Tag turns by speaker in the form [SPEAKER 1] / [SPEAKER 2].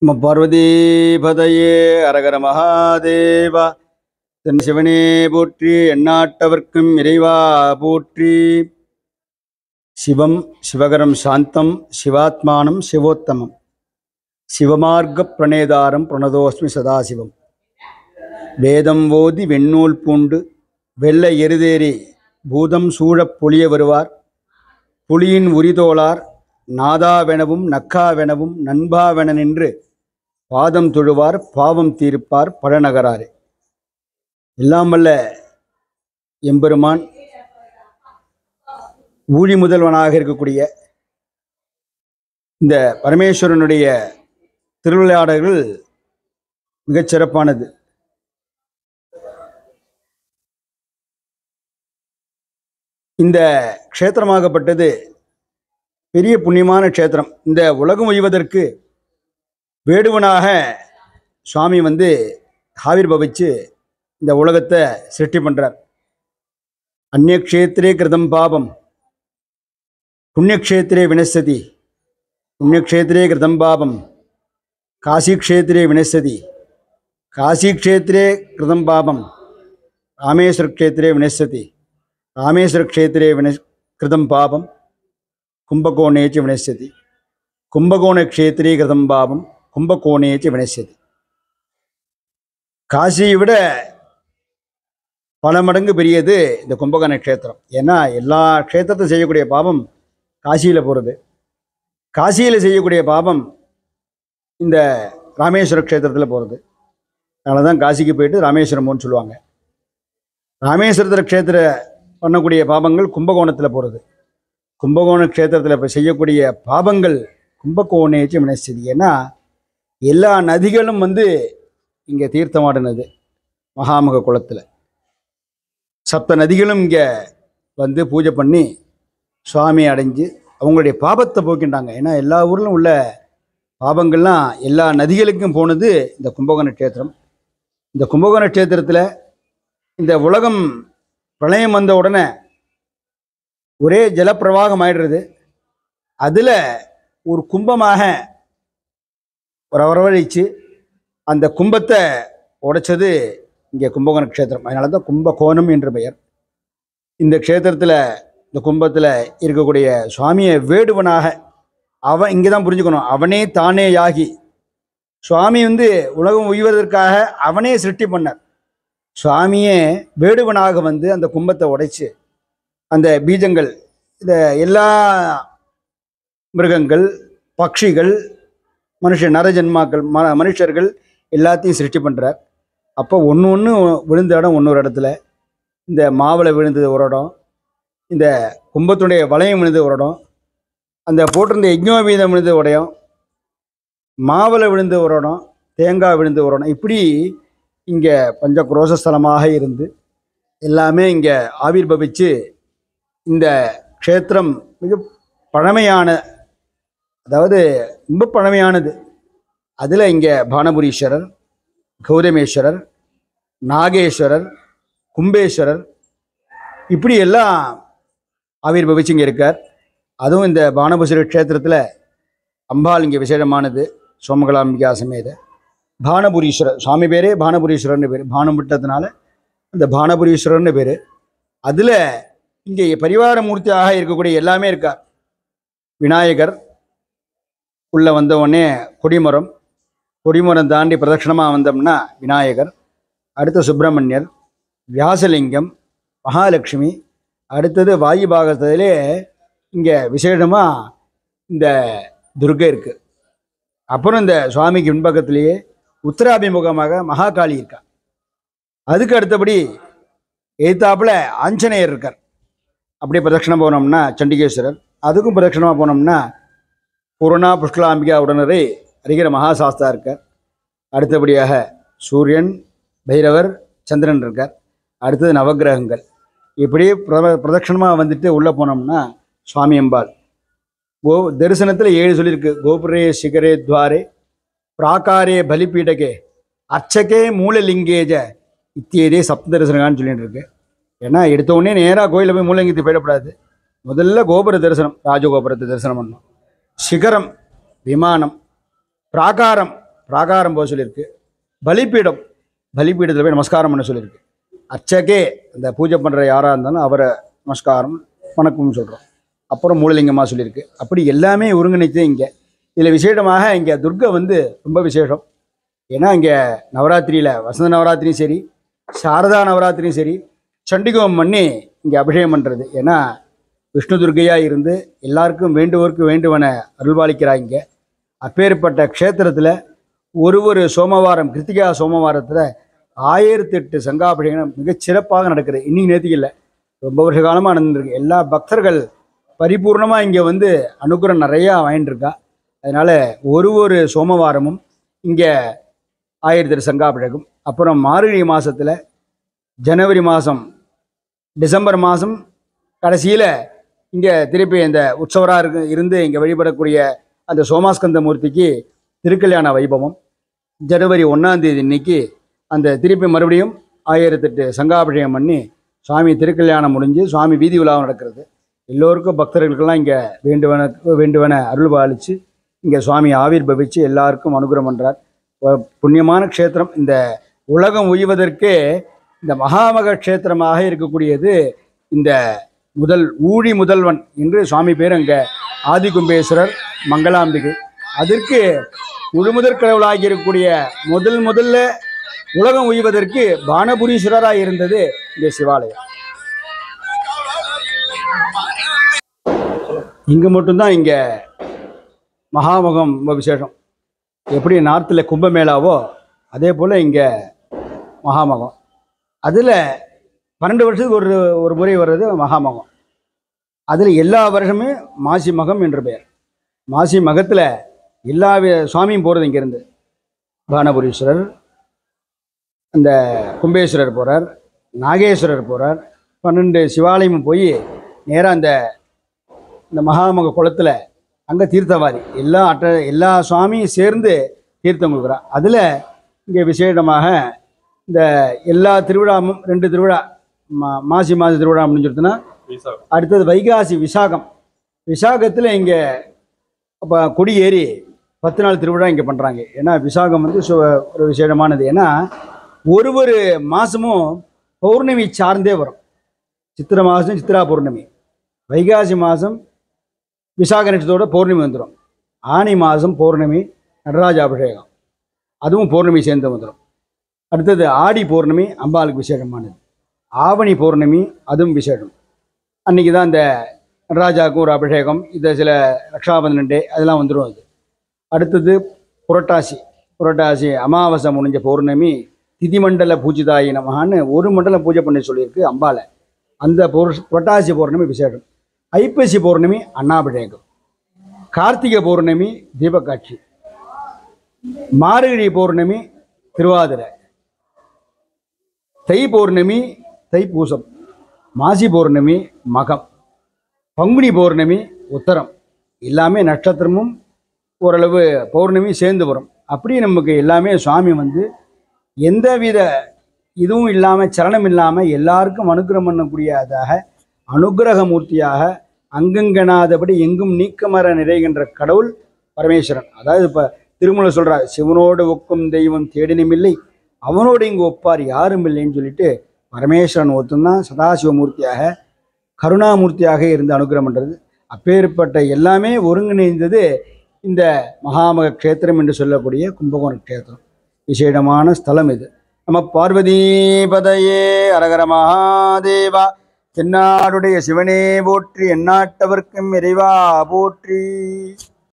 [SPEAKER 1] நம பார்வதீபதையே அரகர மகாதேவா. தன் சிவனே போற்றி, எந்நாட்டவர்க்கும் இறைவா போற்றி. சிவம் சிவகரம் சாந்தம் சிவாத்மானம் சிவோத்தமம் சிவமார்க்க பிரணேதாரம் பிரணதோஸ்மி சதாசிவம். வேதம் ஓதி வெண்ணூல் பூண்டு வெள்ளை எருதேறி பூதம் சூழப் பொழிய வருவார். புலியின் உரிதோளார் நாதாவெனவும் நக்காவெனவும் நண்பாவென நின்று பாதம் தொழுவார் பாவம் தீர்ப்பார் பழநகராரே. எல்லாம் வல்ல எம்பெருமான் ஊழி முதல்வனாக இருக்கக்கூடிய இந்த பரமேஸ்வரனுடைய திருவிளையாடல்கள் மிகச் சிறப்பானது. இந்த க்ஷேத்திரமாகப்பட்டது பெரிய புண்ணியமான க்ஷேத்திரம். இந்த உலகம் உய்வதற்கு வேடுவனாக சுவாமி ஆவிர்பவிச்சு இந்த உலகத்தை சிருஷ்டி பண்ணுறார். அந்நியக்ஷேத்திரே கிருதம் பாபம் புண்ணியக்ஷேத்திரே வினசதி, புண்ணியக்ஷேத்திரே கிருதம் பாபம் காசிக்ஷேத்திரே வினசதி, காசிக்ஷேத்திரே கிருதம் பாபம் ராமேஸ்வரக்ஷேத்திரே வினசதி, ராமேஸ்வரக்ஷேத்திரே கிருதம் பாபம் கும்பகோணேச்ச வினசதி, கும்பகோணக்ஷேத்திரே கிருதம் பாபம் கும்பகோணேச்ச வினசதி. காசியை விட பல மடங்கு பெரியது இந்த கும்பகோண க்ஷேத்திரம். ஏன்னா எல்லா க்ஷேத்திரத்தை செய்யக்கூடிய பாபம் காசியில் போகிறது, காசியில் செய்யக்கூடிய பாபம் இந்த ராமேஸ்வர க்ஷேத்திரத்தில் போகிறது. அதனால தான் காசிக்கு போயிட்டு ராமேஸ்வரம்னு சொல்லுவாங்க. ராமேஸ்வரத்தில் க்ஷேத்திர பண்ணக்கூடிய பாபங்கள் கும்பகோணத்தில் போகிறது. கும்பகோண க்ஷேத்திரத்தில் இப்போ செய்யக்கூடிய பாபங்கள் கும்பகோணேச்ச வினசதி. ஏன்னா எல்லா நதிகளும் இங்கே தீர்த்தமாடினது. மகாமக குளத்தில் சப்த நதிகளும் இங்கே பூஜை பண்ணி சுவாமி அடைஞ்சு அவங்களுடைய பாபத்தை போக்கின்றாங்க. ஏன்னா எல்லா ஊரிலும் உள்ள பாபங்கள்லாம் எல்லா நதிகளுக்கும் போனது இந்த கும்பகோண க்ஷேத்திரம். இந்த கும்பகோண க்ஷேத்திரத்தில் இந்த உலகம் பிரளயம் வந்த உடனே ஒரே ஜலப்பிரவாகம் ஆயிடுறது. அதில் ஒரு கும்பமாக வரவழைச்சு அந்த கும்பத்தை உடைச்சது இங்கே கும்பகோண க்ஷேத்திரம். அதனால தான் கும்பகோணம் என்று பெயர். இந்த க்ஷேத்திரத்தில் இந்த கும்பத்தில் இருக்கக்கூடிய சுவாமியை வேடுவனாக அவன் இங்கே தான் புரிஞ்சுக்கணும். அவனே தானே யாகி சுவாமி உலகம் உய்வதற்காக அவனே சிருஷ்டி பண்ணார். சுவாமியே வேடுவனாக அந்த கும்பத்தை உடைச்சு அந்த பீஜங்கள் இந்த எல்லா மிருகங்கள் பட்சிகள் நரஜன்மாக்கள் மனுஷர்கள் எல்லாத்தையும் சிருஷ்டி பண்ணுறார். அப்போ ஒன்று விழுந்த இடம் இன்னொரு இடத்துல, இந்த மாவில் விழுந்தது ஒரு இடம், இந்த கும்பத்துடைய வளையம் விழுந்தது ஒரு இடம், அந்த போட்டிருந்த யஜ்ஞோபீதம் விழுந்த ஒரு இடம், மாவில் விழுந்த ஒரு இடம், தேங்காய் விழுந்த ஒரு இடம், இப்படி இங்கே பஞ்சக்ரோஷஸ்தலமாக இருந்து எல்லாமே இங்கே ஆவிர்பவிச்சு இந்த க்ஷேத்திரம் மிக பழமையான, அதாவது ரொம்ப பழமையானது. அதில் இங்கே பானபுரீஸ்வரர், கௌதமேஸ்வரர், நாகேஸ்வரர், கும்பேஸ்வரர் இப்படி எல்லாம் ஆவிர்பவிச்சு இங்கே இருக்கார். அதுவும் இந்த பானபுரீஸ்வரர் க்ஷேத்திரத்தில் அம்பாள் இங்கே விசேஷமானது. சோமகலாம்பிகா சமேத பானபுரீஸ்வரர் சுவாமி பேரே பானபுரீஸ்வரர்னு பேர். பானம் விட்டதுனால அந்த பானபுரீஸ்வரர்னு பேர். அதில் இங்கே பரிவார மூர்த்தியாக இருக்கக்கூடிய எல்லாமே இருக்கார். விநாயகர் உள்ளே வந்த உடனே கொடிமரம் தாண்டி பிரதட்சணமாக வந்தோம்னா விநாயகர், அடுத்த சுப்பிரமணியர், வியாசலிங்கம், மகாலட்சுமி, அடுத்தது வாயு பாகத்திலே இங்கே விசேஷமாக இந்த துர்கை இருக்குது. அப்புறம் இந்த சுவாமிக்கு பின்பக்கத்திலேயே உத்தராபிமுகமாக மகாகாளி இருக்கா. அதுக்கு அடுத்தபடி எய்த்தாப்பில் ஆஞ்சநேயர் இருக்கார். அப்படியே பிரதட்சணம் போனோம்னா சண்டிகேஸ்வரர், அதுக்கும் பிரதட்சணமாக போனோம்னா பூர்ணா புஷ்கலாம்பிகா உடனரே ஹரிகர மகாசாஸ்தா இருக்கார். அடுத்தபடியாக சூரியன், பைரவர், சந்திரன் இருக்கார். அடுத்தது நவகிரகங்கள். இப்படி பிரதட்சணமாக உள்ளே போனோம்னா சுவாமி அம்பாள். தரிசனத்தில் 7 சொல்லியிருக்கு. கோபுரே சிகரே துவாரே பிராகாரே பலிபீடகே அர்ச்சகே மூலலிங்கேஜ இத்தியதே சப்த தரிசனகான்னு சொல்லிட்டு இருக்கு. ஏன்னா எடுத்தோடனே நேராக கோயிலில் போய் மூலலிங்கத்தை போயிடக்கூடாது. முதல்ல கோபுர தரிசனம், ராஜகோபுரத்தை தரிசனம் பண்ணணும். சிகரம் விமானம், பிராகாரம் பிராகாரம் போக சொல்லியிருக்கு. பலிப்பீடத்தில் போய் நமஸ்காரம் பண்ண சொல்லியிருக்கு. அர்ச்சகே இந்த பூஜை பண்ணுற யாராக இருந்தாலும் அவரை நமஸ்காரம் வணக்கம்னு சொல்கிறோம். அப்புறம் மூலலிங்கமாக சொல்லியிருக்கு. அப்படி எல்லாமே ஒருங்கிணைத்து இங்கே இதில் விசேஷமாக இங்கே துர்கை வந்து ரொம்ப விசேஷம். ஏன்னா இங்கே நவராத்திரியில் வசந்த நவராத்திரியும் சரி, சாரதா நவராத்திரியும் சரி, சண்டிகோம் பண்ணி இங்கே அபிஷேகம் பண்ணுறது. ஏன்னா விஷ்ணு துர்கையாக இருந்து எல்லாருக்கும் வேண்டுவோருக்கு வேண்டுவன அருள்பாலிக்கிறாங்க. இங்கே அப்பேற்பட்ட க்ஷேத்திரத்தில் ஒரு சோமவாரம், கிருத்திகா சோமவாரத்தில் 1008 சங்காபிஷேகம் மிகச் சிறப்பாக நடக்குது. இன்னைக்கு நேற்றுக்கு இல்லை, ரொம்ப வருஷ காலமாக நடந்துருக்கு. எல்லா பக்தர்கள் பரிபூர்ணமாக இங்கே வந்து அனுகிரகம் நிறையா வாங்கிட்டு இருக்கா. அதனால் ஒரு சோமவாரமும் இங்கே 1008 சங்காபிஷேகம். அப்புறம் மார்கழி மாதத்தில் ஜனவரி மாதம், டிசம்பர் மாதம் கடைசியில் இங்கே திருப்பி இந்த உற்சவராக இருந்து இங்கே வழிபடக்கூடிய அந்த சோமாஸ்கந்த மூர்த்திக்கு திருக்கல்யாண வைபவம். ஜனவரி 1ஆம் தேதி இன்னைக்கு அந்த திருப்பி மறுபடியும் 1008 சங்காபிஷேகம் பண்ணி சுவாமி திருக்கல்யாணம் முடிஞ்சு சுவாமி வீதி விழாவும் நடக்கிறது. எல்லோருக்கும் பக்தர்களுக்கெல்லாம் இங்கே வேண்டுவன அருள் பாலித்து இங்கே சுவாமி ஆவிர்பவிச்சு எல்லாருக்கும் அனுகிரகம் பண்ணுறார். புண்ணியமான க்ஷேத்திரம். இந்த உலகம் உய்வதற்கே இந்த மகாமக க்ஷேத்திரமாக இருக்கக்கூடியது இந்த ஊழி முதல்வன் என்று சுவாமி பேர். அங்கே ஆதிகும்பேஸ்வரர், மங்களாம்பிகை. அதற்கு முழுமுதற் கடவுளாகி இருக்கக்கூடிய முதல்ல உலகம் உய்வதற்கு பானபுரீஸ்வரராக இருந்தது இந்த சிவாலயம். இங்கே மட்டும்தான் இங்கே மகாமகம் ரொம்ப விசேஷம். எப்படி நார்த்தில் கும்பமேளாவோ அதே போல் இங்கே மகாமகம். அதில் 12 வருஷத்துக்கு ஒரு முறை வர்றது மகாமகம். அதில் எல்லா வருஷமே மாசி மகம் என்று பெயர். மாசி மகத்தில் எல்லா சுவாமியும் போகிறது. இங்கேருந்து பானபுரீஸ்வரர், அந்த கும்பேஸ்வரர் போகிறார், நாகேஸ்வரர் போகிறார். 12 சிவாலயமும் போய் நேராக இந்த மகாமக குளத்தில் அங்கே தீர்த்தவாரி எல்லா சுவாமியும் சேர்ந்து தீர்த்தம் கொடுக்குறார். அதில் இங்கே விசேஷமாக இந்த எல்லா திருவிழாவும் 2 திருவிழா, மாசி மாத திருவிழா முடிஞ்சிருச்சுன்னா அடுத்தது வைகாசி விசாகம். விசாகத்தில் இங்கே அப்போ கொடி ஏறி 10 நாள் திருவிழா இங்கே பண்ணுறாங்க. ஏன்னா விசாகம் வந்து ஒரு விசேஷமானது. ஏன்னா ஒரு மாதமும் பௌர்ணமி சார்ந்தே வரும். சித்திரை மாதம் சித்திரா பௌர்ணமி, வைகாசி மாதம் விசாக நட்சத்திரத்தோட பௌர்ணமி வந்துடும். ஆனி மாதம் பௌர்ணமி நடராஜ அபிஷேகம், அதுவும் பௌர்ணமி சேர்ந்து வந்துடும். அடுத்தது ஆடி பௌர்ணமி அம்பாளுக்கு விசேஷமானது. ஆவணி பௌர்ணமி அதுவும் விசேஷம். அன்றைக்கி தான் இந்த நடராஜாவுக்கும் ஒரு அபிஷேகம், இந்த சில ரக்ஷாபந்தன் டே அதெல்லாம் வந்துடும். அது அடுத்தது புரட்டாசி அமாவாசை முடிஞ்ச பௌர்ணமி திதிமண்டல பூஜிதாயி நமகான்னு ஒரு மண்டலம் பூஜை பண்ணி சொல்லியிருக்கு அம்பாலை. அந்த புரட்டாசி பௌர்ணமி விசேஷம். ஐப்பசி பௌர்ணமி அன்னாபிஷேகம், கார்த்திகை பௌர்ணமி தீபக்காட்சி, மார்கழி பௌர்ணமி திருவாதிரை, தை பௌர்ணமி தைப்பூசம், மாசி பௌர்ணமி மகம், பங்குனி பௌர்ணமி உத்தரம். எல்லாமே நட்சத்திரமும் ஓரளவு பௌர்ணமி சேர்ந்து வரும். அப்படி நமக்கு எல்லாமே சுவாமி வந்து எந்தவித இதுவும் இல்லாமல், சலனம் இல்லாமல் எல்லாருக்கும் அனுகிரகம் பண்ணக்கூடியதாக அனுகிரகமூர்த்தியாக அங்கங்கனாதபடி எங்கும் நீக்கமர நிறைகின்ற கடவுள் பரமேஸ்வரன். அதாவது இப்போ திருமூலர் சொல்கிறார், சிவனோடு ஒக்கும் தெய்வம் தேடினுமில்லை, அவனோடு இங்கு ஒப்பார் யாரும் இல்லைன்னு சொல்லிட்டு பரமேஸ்வரன் ஒத்துந்தான் சதாசிவமூர்த்தியாக கருணாமூர்த்தியாக இருந்து அனுகிரகம் பண்ணுறது. அப்பேற்பட்ட எல்லாமே ஒருங்கிணைந்தது இந்த மகாமக க்ஷேத்திரம் என்று சொல்லக்கூடிய கும்பகோண க்ஷேத்திரம். விசேடமான ஸ்தலம் இது. நம்ம பார்வதீபதையே அரகர மகாதேவா. தென்னாடுடைய சிவனே போற்றி, எந்நாட்டவர்க்கும் இறைவா போற்றி.